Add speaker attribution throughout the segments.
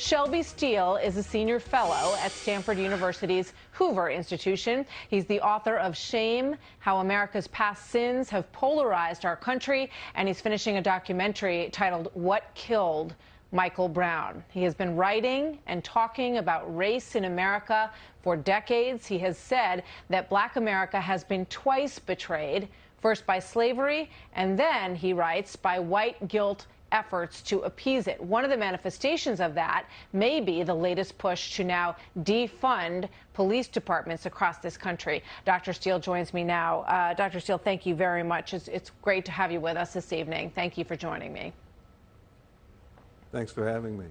Speaker 1: Shelby Steele is a senior fellow at Stanford University's Hoover Institution. He's the author of Shame: How America's Past Sins Have Polarized Our Country, and he's finishing a documentary titled What Killed Michael Brown. He has been writing and talking about race in America for decades. He has said that Black America has been twice betrayed, first by slavery, and then, he writes, by white guilt efforts to appease it. One of the manifestations of that may be the latest push to now defund police departments across this country. Dr. Steele joins me now. Dr. Steele, thank you very much. It's great to have you with us this evening. Thank you for joining me.
Speaker 2: Thanks for having me.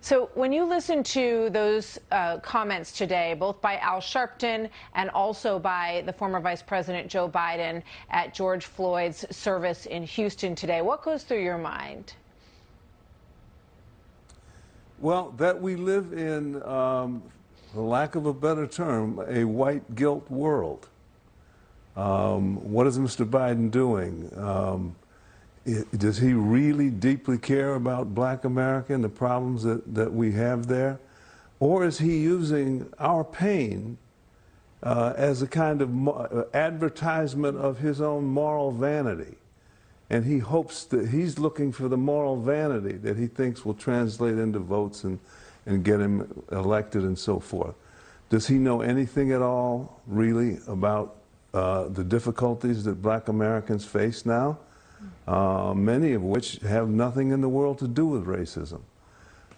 Speaker 1: So when you listen to those comments today, both by Al Sharpton and also by the former Vice President Joe Biden at George Floyd's service in Houston today, what goes through your mind?
Speaker 2: Well, that we live in, for lack of a better term, a white guilt world. What is Mr. Biden doing? Does he really deeply care about Black America and the problems that we have there? Or is he using our pain as a kind of advertisement of his own moral vanity? And he hopes that he's looking for the moral vanity that he thinks will translate into votes and get him elected and so forth. Does he know anything at all, really, about the difficulties that Black Americans face now? Many of which have nothing in the world to do with racism.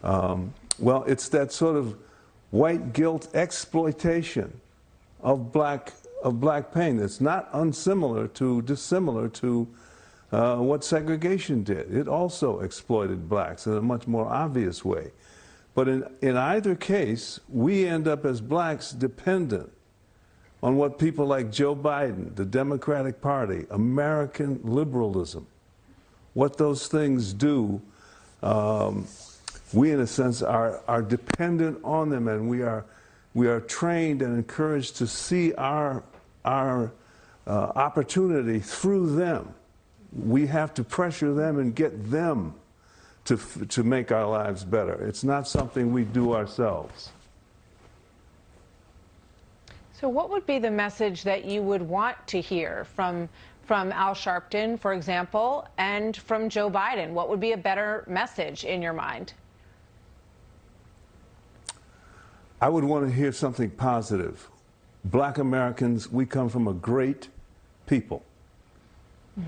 Speaker 2: Well, it's that sort of white guilt exploitation of black pain. It's not dissimilar to what segregation did. It also exploited blacks in a much more obvious way. But in either case, we end up as blacks dependent on what people like Joe Biden, the Democratic Party, American liberalism, what those things do. We, in a sense, are dependent on them, and we are trained and encouraged to see our opportunity through them. We have to pressure them and get them to make our lives better. It's not something we do ourselves.
Speaker 1: So what would be the message that you would want to hear from Al Sharpton, for example, and from Joe Biden? What would be a better message in your mind?
Speaker 2: I would want to hear something positive. Black Americans, we come from a great people.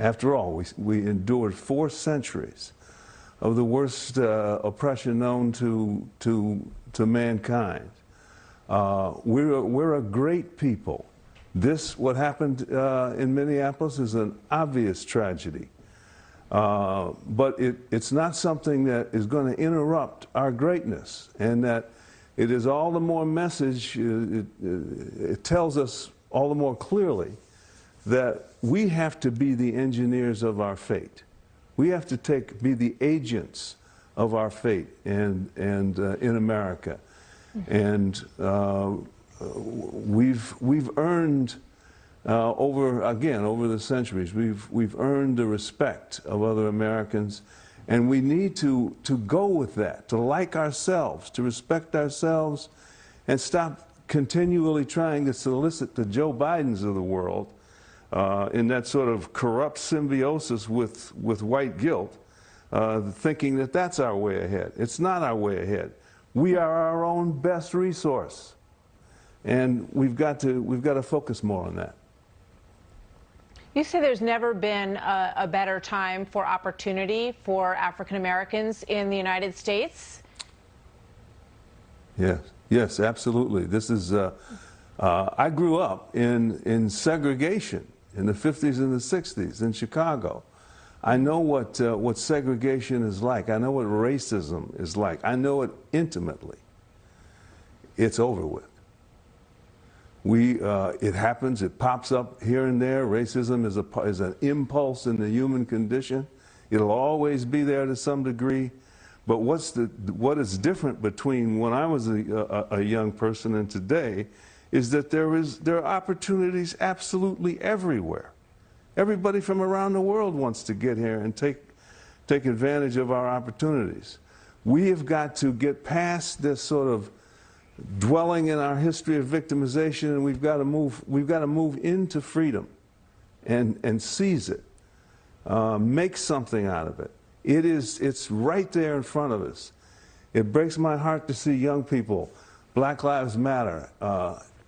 Speaker 2: After all, we endured 4 centuries of the worst oppression known to mankind. We're a great people. What happened in Minneapolis is an obvious tragedy. But it's not something that is going to interrupt our greatness, and that it is all the more message, it tells us all the more clearly that we have to be the engineers of our fate. We have to be the agents of our fate in America. And we've earned over the centuries, we've earned the respect of other Americans, and we need to go with that, to like ourselves, to respect ourselves, and stop continually trying to solicit the Joe Bidens of the world in that sort of corrupt symbiosis with white guilt, thinking that that's our way ahead. It's not our way ahead. We are our own best resource, and we've got to focus more on that.
Speaker 1: You say there's never been a better time for opportunity for African Americans in the United States?
Speaker 2: Yes, absolutely. This is, I grew up in segregation in the 50s and the 60s in Chicago. I know what segregation is like. I know what racism is like. I know it intimately. It's over with. It happens. It pops up here and there. Racism is an impulse in the human condition. It'll always be there to some degree. But what is different between when I was a young person and today is that there are opportunities absolutely everywhere. Everybody from around the world wants to get here and take advantage of our opportunities. We have got to get past this sort of dwelling in our history of victimization, and we've got to move into freedom and seize it. Make something out of it. It's right there in front of us. It breaks my heart to see young people, Black Lives Matter,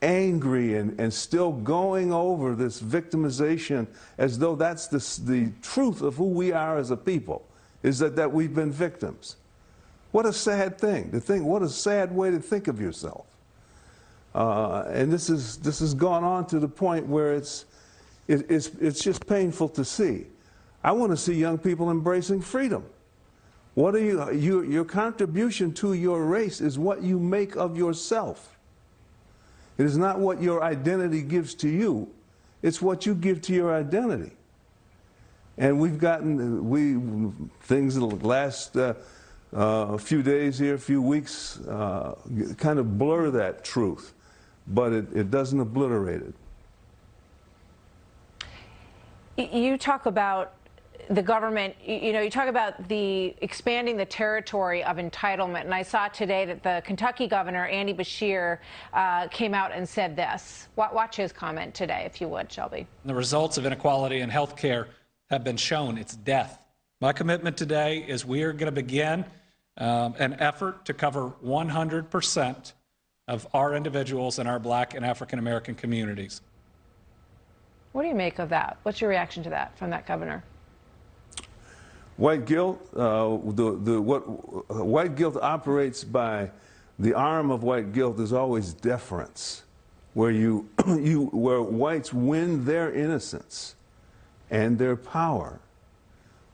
Speaker 2: angry and still going over this victimization as though that's the truth of who we are as a people, is that we've been victims. What a sad thing to think. What a sad way to think of yourself. And this has gone on to the point where it's just painful to see. I want to see young people embracing freedom. What are your contribution to your race is what you make of yourself. It is not what your identity gives to you. It's what you give to your identity. And we've gotten, things in the last few days here, a few weeks, kind of blur that truth, but it doesn't obliterate it.
Speaker 1: You talk about the government, you talk about the expanding the territory of entitlement, and I saw today that the Kentucky governor, Andy Beshear, came out and said this. Watch his comment today, if you would, Shelby.
Speaker 3: The results of inequality in health care have been shown. It's death. My commitment today is we are going to begin an effort to cover 100% of our individuals in our Black and African American communities.
Speaker 1: What do you make of that? What's your reaction to that from that governor?
Speaker 2: White guilt, white guilt operates by, the arm of white guilt is always deference, where where whites win their innocence and their power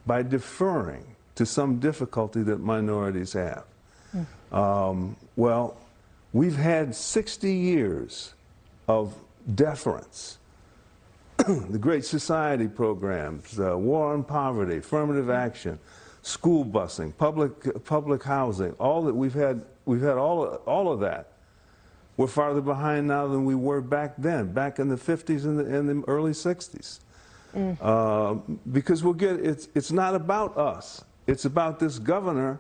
Speaker 2: by deferring to some difficulty that minorities have. Well, we've had 60 years of deference. The Great Society programs, war on poverty, affirmative action, school busing, public housing, all that we've had all of that. We're farther behind now than we were back then, back in the 50s and the early 60s. Because it's not about us. It's about this governor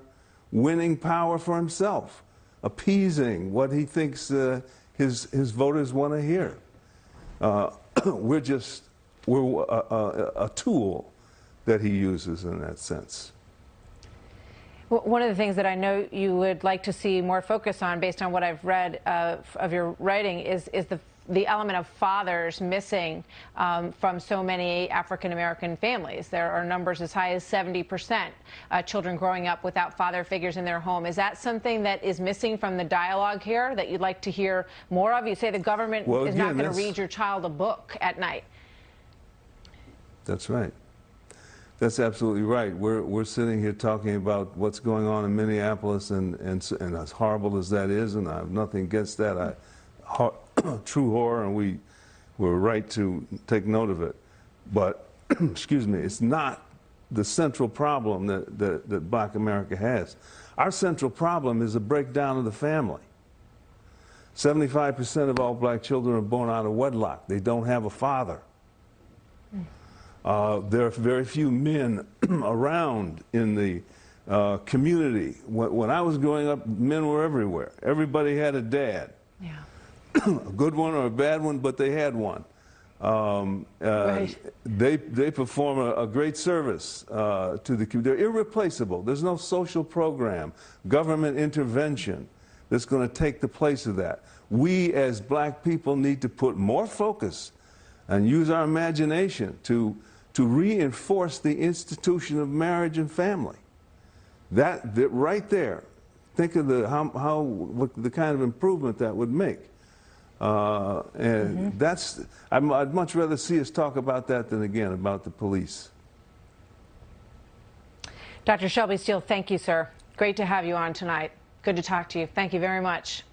Speaker 2: winning power for himself, appeasing what he thinks his voters want to hear. We're a tool that he uses in that sense.
Speaker 1: One of the things that I know you would like to see more focus on, based on what I've read of your writing, is the element of fathers missing from so many African American families. There are numbers as high as 70% children growing up without father figures in their home. Is that something that is missing from the dialogue here that you'd like to hear more of? You say the government is not going to read your child a book at night.
Speaker 2: That's right. That's absolutely right. We're sitting here talking about what's going on in Minneapolis, and as horrible as that is, and I have nothing against that. True horror, and we're right to take note of it. But, excuse me, it's not the central problem that Black America has. Our central problem is a breakdown of the family. 75% of all black children are born out of wedlock. They don't have a father. There are very few men around in the community. When I was growing up, men were everywhere. Everybody had a dad.
Speaker 1: Yeah.
Speaker 2: A good one or a bad one, but they had one.
Speaker 1: Right.
Speaker 2: They perform a great service to the community. They're irreplaceable. There's no social program, government intervention that's going to take the place of that. We as black people need to put more focus and use our imagination to reinforce the institution of marriage and family. That right there, think of what the kind of improvement that would make. And I'd much rather see us talk about that than, again, about the police.
Speaker 1: Dr. Shelby Steele, thank you, sir. Great to have you on tonight. Good to talk to you. Thank you very much.